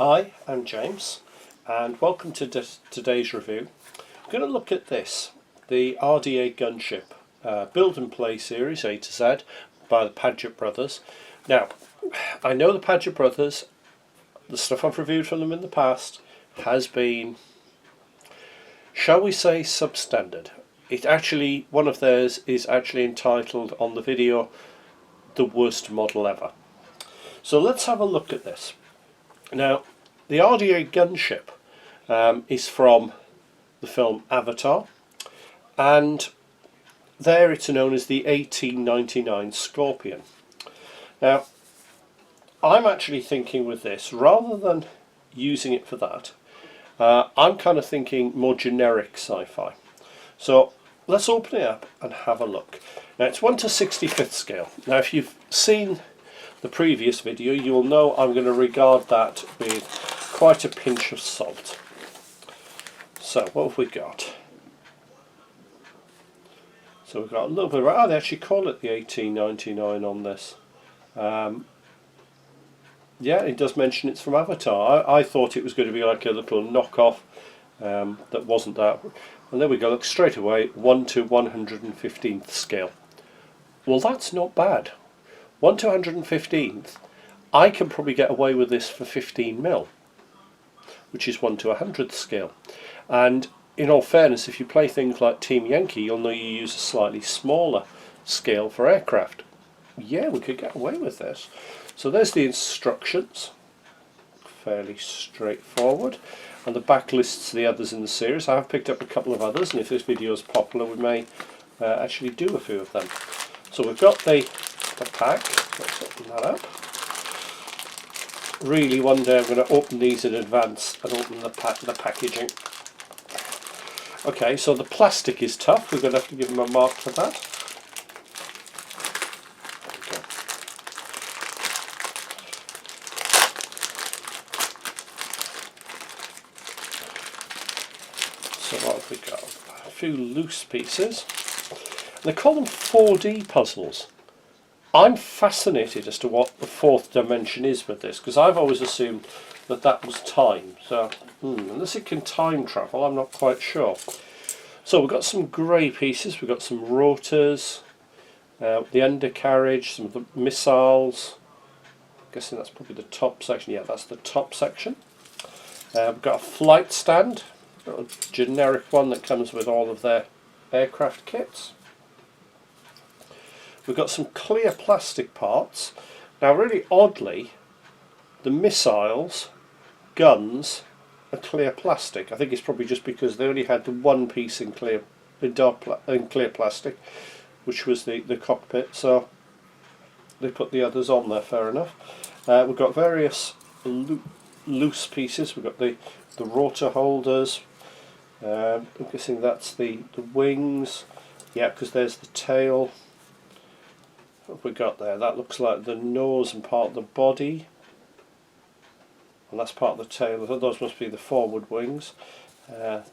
Hi, I'm James and welcome to today's review. I'm going to look at this, the RDA gunship build and play series A to Z by the Padgett brothers. Now, I know the Padgett brothers, the stuff I've reviewed from them in the past has been, shall we say, substandard. One of theirs is actually entitled on the video, The Worst Model Ever. So let's have a look at this. Now, the RDA gunship is from the film Avatar, and there it's known as the AT99 Scorpion. Now, I'm actually thinking with this, rather than using it for that, I'm kind of thinking more generic sci-fi. So let's open it up and have a look. Now, it's 1/65 scale. Now, if you've seen the previous video, you will know I'm going to regard that with quite a pinch of salt. So what have we got? So we've got a little bit of, they actually call it the AT99 on this. Yeah, it does mention it's from Avatar. I thought it was going to be like a little knockoff that wasn't that. And there we go, look, straight away 1/115th scale. Well, that's not bad. 1/115th, I can probably get away with this for 15mm, which is 1/100th scale. And in all fairness, if you play things like Team Yankee, you'll know you use a slightly smaller scale for aircraft. Yeah, we could get away with this. So there's the instructions, fairly straightforward, and the back lists the others in the series. I have picked up a couple of others, and if this video is popular, we may actually do a few of them. So we've got the pack. Let's open that up. Really, one day I'm going to open these in advance and open the packaging. Okay, so the plastic is tough. We're going to have to give them a mark for that. Okay. So what have we got? A few loose pieces. They call them 4D puzzles. I'm fascinated as to what the fourth dimension is with this, because I've always assumed that that was time. So, unless it can time travel, I'm not quite sure. So we've got some grey pieces, we've got some rotors, the undercarriage, some of the missiles. I'm guessing that's probably the top section. Yeah, that's the top section. We've got a flight stand, a generic one that comes with all of their aircraft kits. We've got some clear plastic parts. Now, really oddly, the missiles, guns, are clear plastic. I think it's probably just because they only had the one piece in clear plastic, which was the cockpit, so they put the others on there, fair enough. We've got various loose pieces. We've got the rotor holders. I'm guessing that's the wings. Yeah, because there's the tail. What have we got there? That looks like the nose and part of the body, and that's part of the tail. Those must be the forward wings.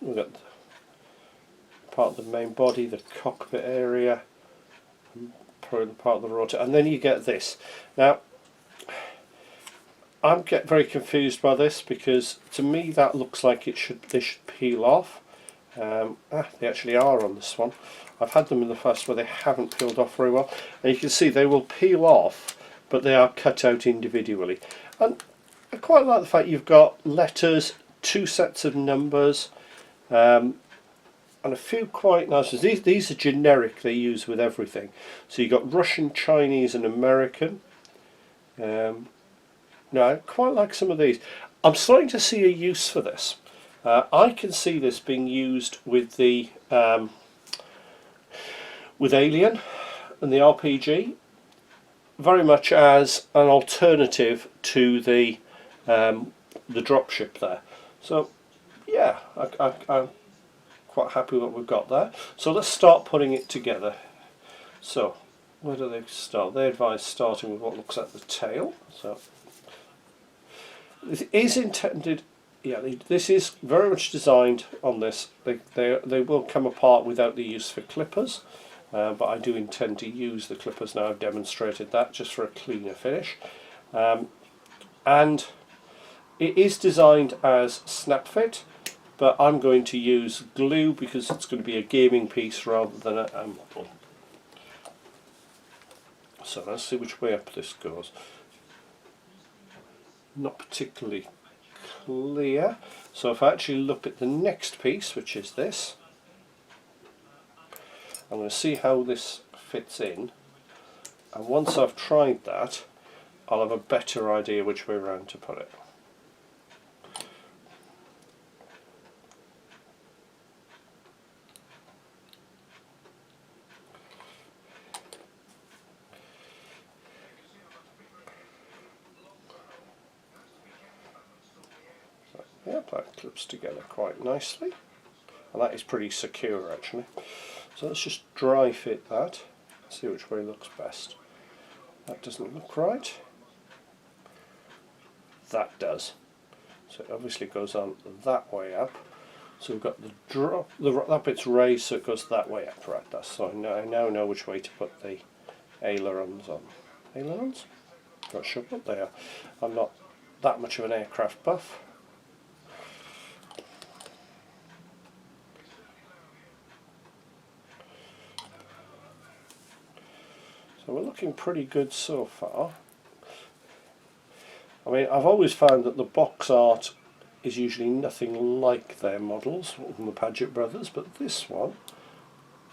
We've got part of the main body, the cockpit area, and probably part of the rotor, and then you get this. Now, I'm getting very confused by this, because to me that looks like they should peel off. They actually are on this one. I've had them in the past where they haven't peeled off very well, and you can see they will peel off, but they are cut out individually. And I quite like the fact you've got letters, two sets of numbers, and a few quite nice ones. These are generic, they use with everything. So you've got Russian, Chinese and American. No, I quite like some of these. I'm starting to see a use for this. I can see this being used with the with Alien and the RPG, very much as an alternative to the dropship there. So yeah, I'm quite happy with what we've got there. So let's start putting it together. So where do they start? They advise starting with what looks like the tail. So it is intended. Yeah, this is very much designed on this. They will come apart without the use for clippers, but I do intend to use the clippers now. I've demonstrated that just for a cleaner finish. And It is designed as snap fit, but I'm going to use glue because it's going to be a gaming piece rather than a model. So let's see which way up this goes. Not particularly clear. So if I actually look at the next piece, which is this, I'm going to see how this fits in, and once I've tried that I'll have a better idea which way around to put it. Yeah, that clips together quite nicely, and that is pretty secure actually. So let's just dry fit that, see which way looks best. That doesn't look right. That does. So it obviously goes on that way up. So we've got the drop, that bit's raised, so it goes that way up. Right, that's so I now know which way to put the ailerons on. Ailerons? Not sure what they are. I'm not that much of an aircraft buff. So we're looking pretty good so far. I mean, I've always found that the box art is usually nothing like their models from the Paget brothers, but this one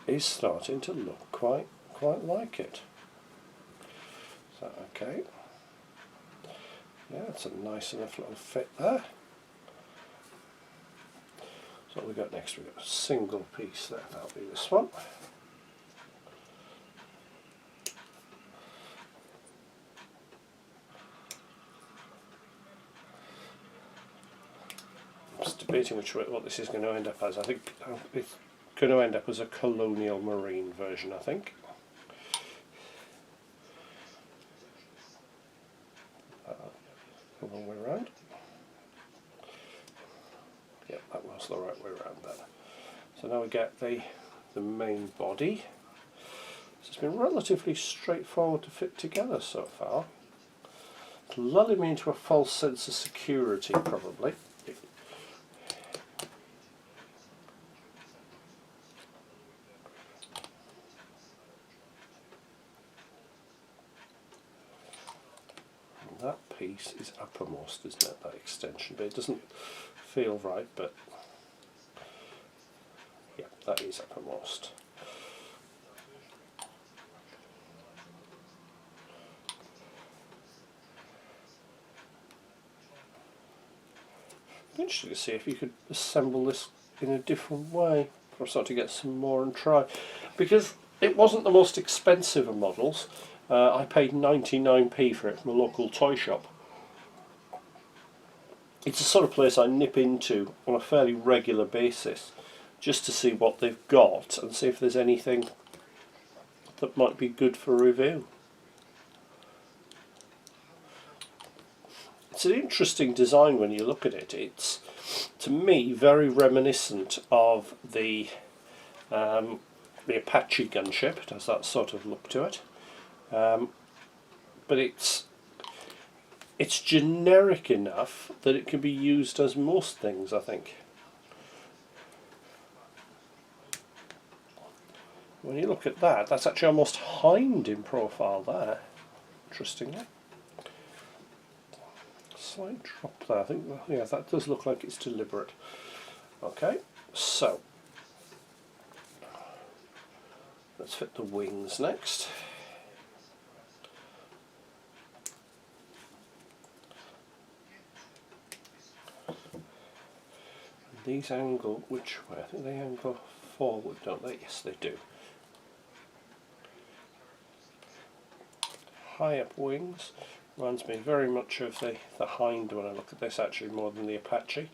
is starting to look quite like it. So okay, yeah, it's a nice enough little fit there. So what we got next? We've got a single piece there. That'll be this one. Debating what this is going to end up as. I think it's going to end up as a colonial marine version, I think. The wrong way around. Yeah, that was the right way around then. So now we get the main body. So it's been relatively straightforward to fit together so far. It's lulling me into a false sense of security, probably. That piece is uppermost, isn't it, that extension, but it doesn't feel right, but yeah, that is uppermost. Interesting to see if you could assemble this in a different way. I'll start to get some more and try, because it wasn't the most expensive of models. I paid 99p for it from a local toy shop. It's the sort of place I nip into on a fairly regular basis just to see what they've got and see if there's anything that might be good for review. It's an interesting design when you look at it. It's, to me, very reminiscent of the Apache gunship. It has that sort of look to it. But it's generic enough that it can be used as most things, I think. When you look at that, that's actually almost hind in profile there, interestingly. Slight drop there, I think, yeah, that does look like it's deliberate. Okay, so let's fit the wings next. These angle which way? I think they angle forward, don't they? Yes, they do. High up wings. Reminds me very much of the hind when I look at this, actually, more than the Apache.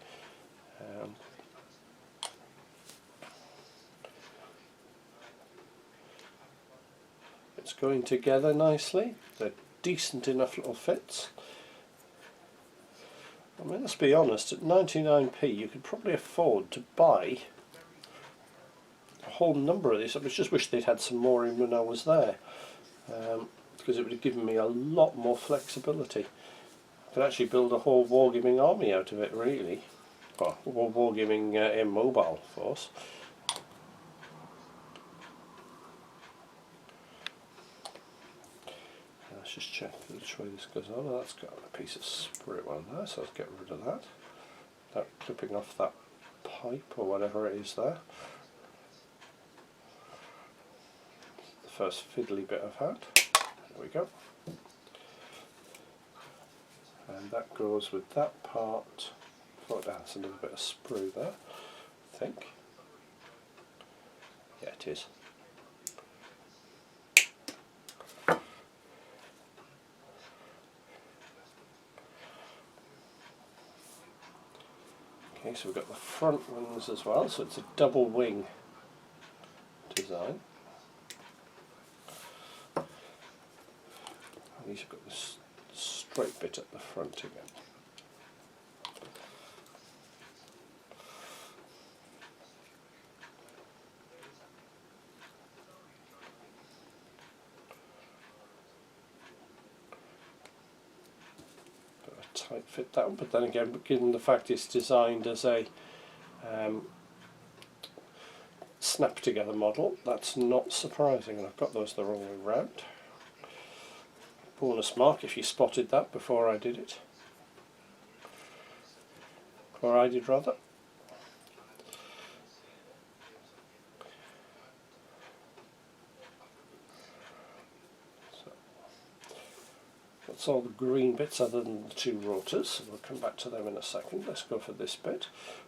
It's going together nicely. They're decent enough little fits. I mean, let's be honest, at 99p you could probably afford to buy a whole number of these. I just wish they'd had some more in when I was there, because it would have given me a lot more flexibility. Could actually build a whole wargaming army out of it, really. Well, wargaming immobile force. Let's just check which way this goes on. That's got a piece of sprue on there, so let's get rid of that. That clipping off that pipe or whatever it is there. The first fiddly bit I've had. There we go. And that goes with that part. Oh, that's a little bit of sprue there, I think. Yeah, it is. Okay, so we've got the front wings as well, so it's a double wing design. And these have got this straight bit at the front again. Tight fit that one, but then again, given the fact it's designed as a snap together model, that's not surprising, and I've got those the wrong way round. Bonus mark if you spotted that before I did it, or I did rather. That's all the green bits other than the two rotors, so we'll come back to them in a second. Let's go for this bit.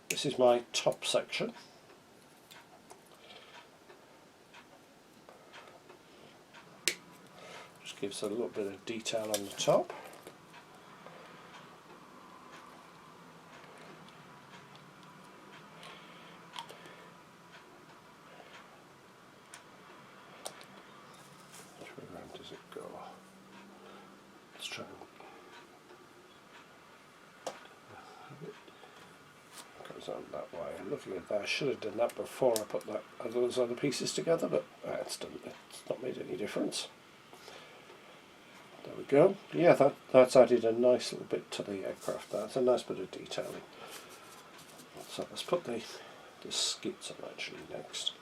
This is my top section. Just gives a little bit of detail on the top. Which way around does it go? Let's try and goes on that way. Looking at that, I should have done that before I put those other pieces together, but it's not made any difference. There we go. Yeah, that's added a nice little bit to the aircraft. That's a nice bit of detailing. So let's put the skids on actually next.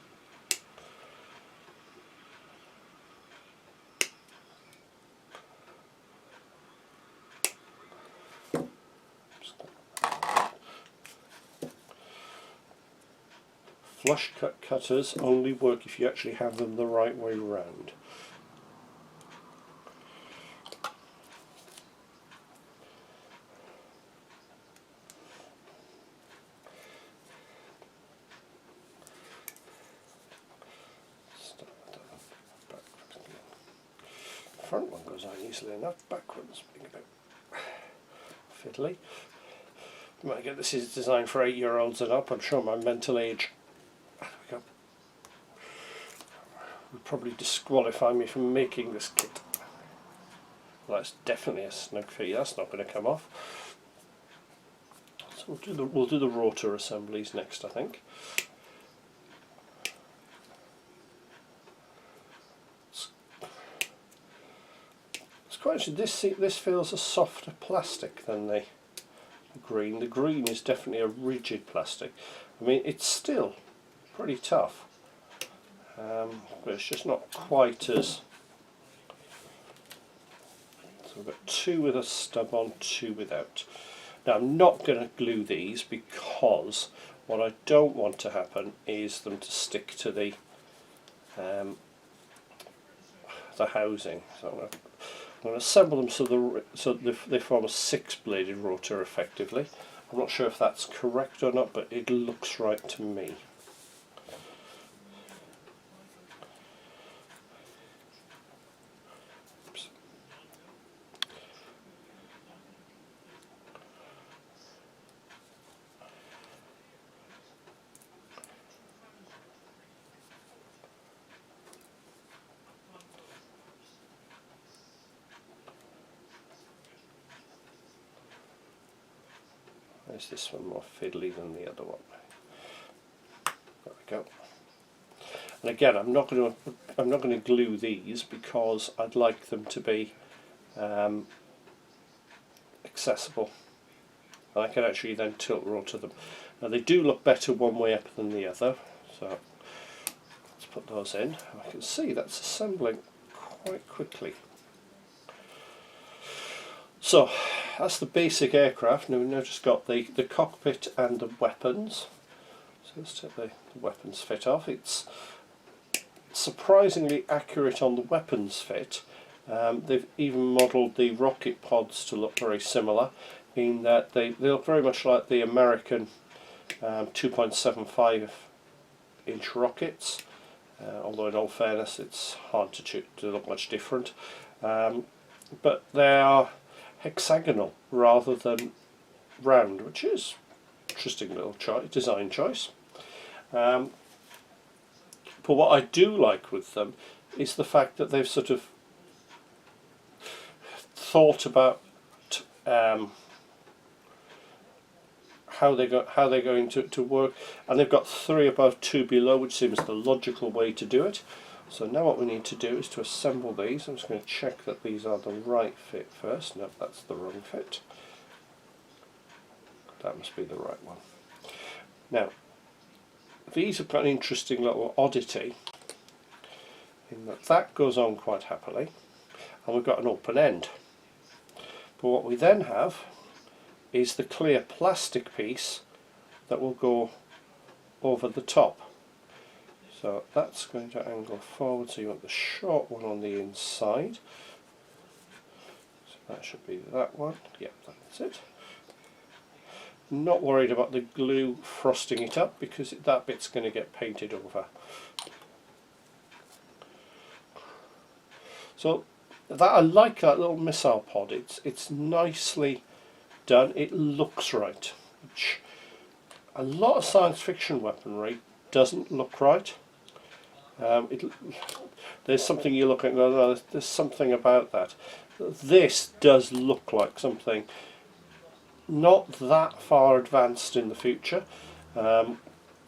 Flush cut cutters only work if you actually have them the right way round. The front one goes on easily enough, backwards being a bit fiddly. Again, this is designed for 8-year-olds and up. I'm sure my mental age would probably disqualify me from making this kit. Well, that's definitely a snug fit. That's not going to come off. So we'll do the rotor assemblies next, I think. It's quite interesting. This feels a softer plastic than the green. The green is definitely a rigid plastic. I mean, it's still pretty tough, but it's just not quite as. So we've got two with a stub on, two without. Now I'm not going to glue these because what I don't want to happen is them to stick to the housing. So I'm going to assemble them so they form a 6-bladed rotor effectively. I'm not sure if that's correct or not, but it looks right to me. Oops. Is this one more fiddly than the other one? There we go. And again, I'm not going to glue these because I'd like them to be accessible. I can actually then tilt rotor them. Now they do look better one way up than the other, so let's put those in. I can see that's assembling quite quickly. So that's the basic aircraft. Now we've now just got the cockpit and the weapons. So let's take the weapons fit off. It's surprisingly accurate on the weapons fit. They've even modelled the rocket pods to look very similar, in that they look very much like the American 2.75 inch rockets, although in all fairness it's hard to look much different. But they are hexagonal rather than round, which is an interesting little design choice. But what I do like with them is the fact that they've sort of thought about how they're going to work, and they've got 3 above, 2 below, which seems the logical way to do it. So now what we need to do is to assemble these. I'm just going to check that these are the right fit first. No, that's the wrong fit. That must be the right one. Now, these have got an interesting little oddity in that goes on quite happily, and we've got an open end. But what we then have is the clear plastic piece that will go over the top. So that's going to angle forward, so you want the short one on the inside. So that should be that one. Yep, that's it. Not worried about the glue frosting it up, because that bit's going to get painted over. So that, I like that little missile pod. It's nicely done. It looks right, which a lot of science fiction weaponry doesn't look right. There's something you look at and go, no, there's something about that. This does look like something not that far advanced in the future.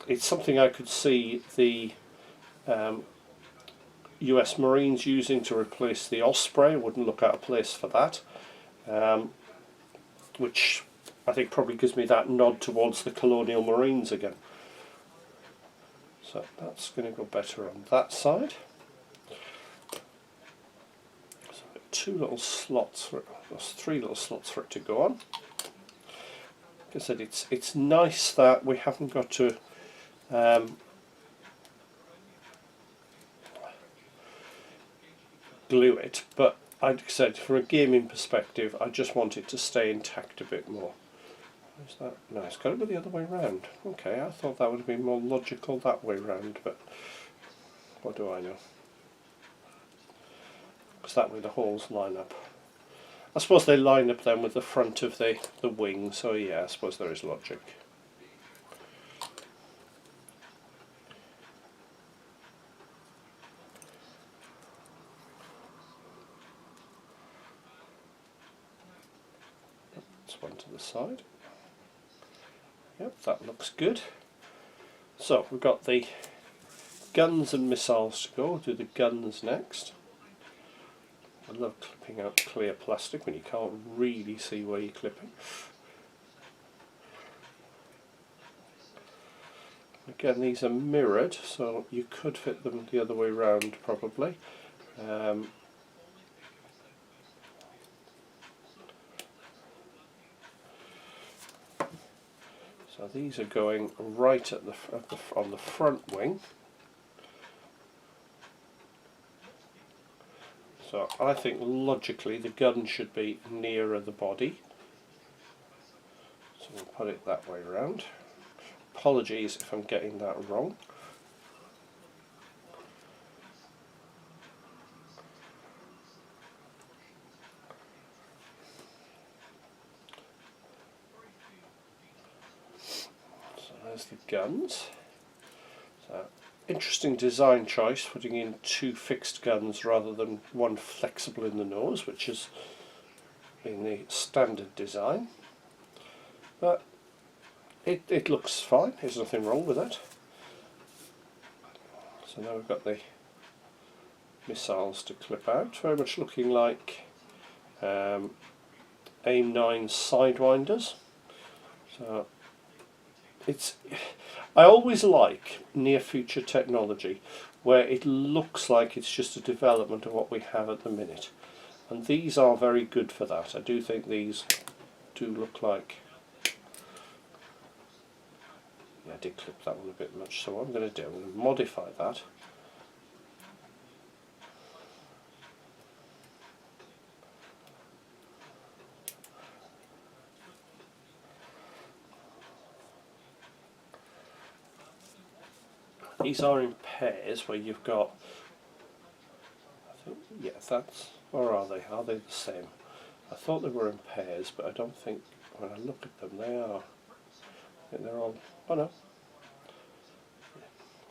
It's something I could see the US Marines using to replace the Osprey. Wouldn't look out of place for that. Which I think probably gives me that nod towards the Colonial Marines again. So that's going to go better on that side. So I've got 2 little slots, there's 3 little slots for it to go on. Like I said, it's nice that we haven't got to glue it, but like I said, from a gaming perspective, I just want it to stay intact a bit more. Is that? No, it's got to be the other way round. Okay, I thought that would have been more logical that way round, but what do I know? Because that way the holes line up. I suppose they line up then with the front of the wing, so yeah, I suppose there is logic. That's one to the side. Yep, that looks good. So we've got the guns and missiles to go. We'll do the guns next. I love clipping out clear plastic when you can't really see where you're clipping. Again, these are mirrored, so you could fit them the other way round probably. So these are going right on the front wing. So I think logically the gun should be nearer the body. So we'll put it that way round. Apologies if I'm getting that wrong. There's the guns. So, interesting design choice, putting in 2 fixed guns rather than 1 flexible in the nose, which is in the standard design. But it looks fine, there's nothing wrong with it. So now we've got the missiles to clip out, very much looking like AIM-9 Sidewinders. So I always like near future technology where it looks like it's just a development of what we have at the minute, and these are very good for that. I do think these do look like, yeah, I did clip that one a bit much, so what I'm going to do, I'm going to modify that. These are in pairs where you've got, I think, yeah, that's, or are they? Are they the same? I thought they were in pairs, but I don't think, when I look at them, they are. I think they're all, oh no.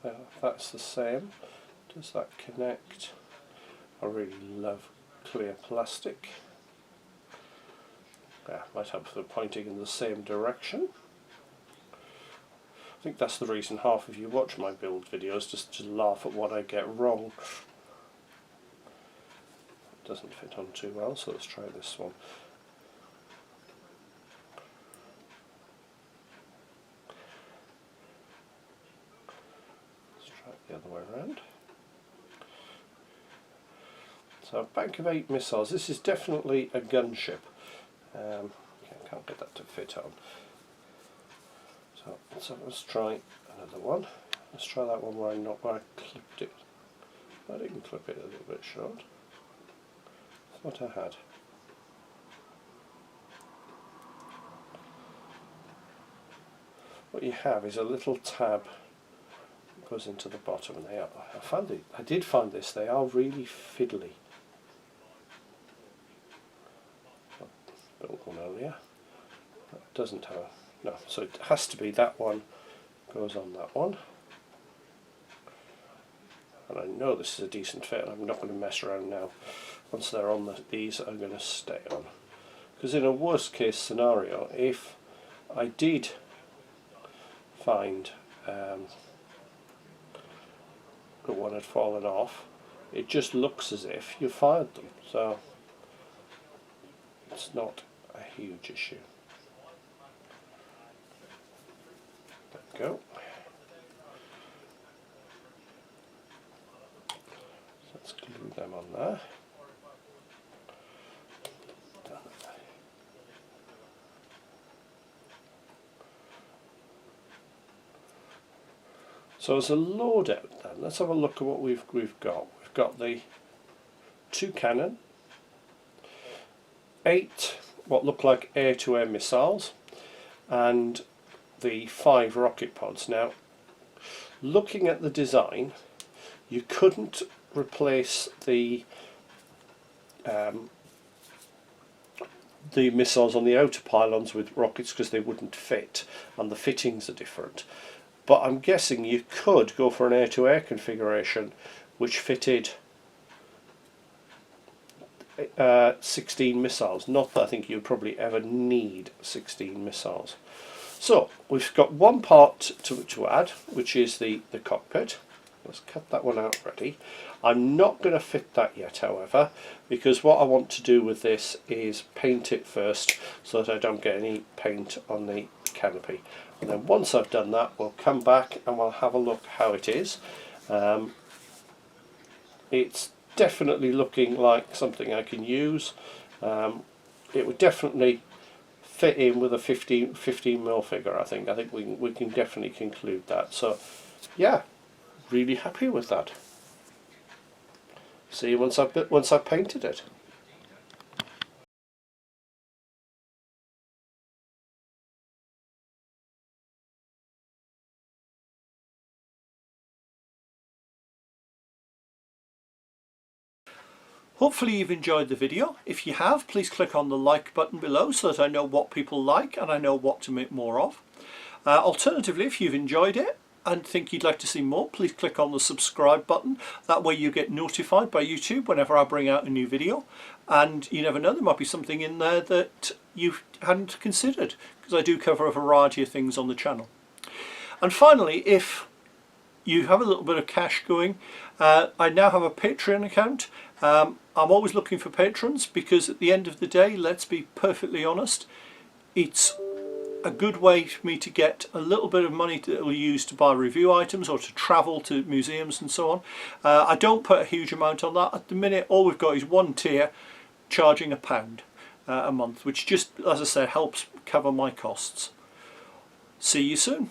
Yeah, that's the same. Does that connect? I really love clear plastic. Yeah, might have them pointing in the same direction. I think that's the reason half of you watch my build videos, just to laugh at what I get wrong. It doesn't fit on too well, so let's try this one. Let's try it the other way around. So a bank of 8 missiles. This is definitely a gunship. Can't get that to fit on. So let's try another one. Let's try that one where I clipped it. I didn't clip it a little bit short. That's what I had. What you have is a little tab that goes into the bottom, and they are. I did find this. They are really fiddly. I built one earlier. That doesn't have. No, so it has to be that one goes on that one. And I know this is a decent fit, and I'm not going to mess around now. Once they're on, these are going to stay on. Because in a worst case scenario, if I did find that one had fallen off, it just looks as if you fired them. So it's not a huge issue. There we go. So let's glue them on there. So as a loadout then, let's have a look at what we've got. We've got the 2 cannon, 8 what look like air-to-air missiles, and the 5 rocket pods. Now, looking at the design, you couldn't replace the missiles on the outer pylons with rockets because they wouldn't fit, and the fittings are different. But I'm guessing you could go for an air-to-air configuration which fitted 16 missiles. Not that I think you'd probably ever need 16 missiles. So we've got one part to add, which is the cockpit. Let's cut that one out ready. I'm not going to fit that yet, however, because what I want to do with this is paint it first so that I don't get any paint on the canopy. And then once I've done that, we'll come back and we'll have a look how it is. It's definitely looking like something I can use. It would definitely fit in with a 15mm figure. I think we can definitely conclude that. So yeah, really happy with that. See you once I've painted it. Hopefully you've enjoyed the video. If you have, please click on the like button below so that I know what people like and I know what to make more of. Alternatively, if you've enjoyed it and think you'd like to see more, please click on the subscribe button. That way you get notified by YouTube whenever I bring out a new video. And you never know, there might be something in there that you hadn't considered, because I do cover a variety of things on the channel. And finally, if you have a little bit of cash going. I now have a Patreon account. I'm always looking for patrons, because at the end of the day, let's be perfectly honest, it's a good way for me to get a little bit of money that I'll use to buy review items or to travel to museums and so on. I don't put a huge amount on that. At the minute, all we've got is one tier charging £1 a month, which just, as I said, helps cover my costs. See you soon.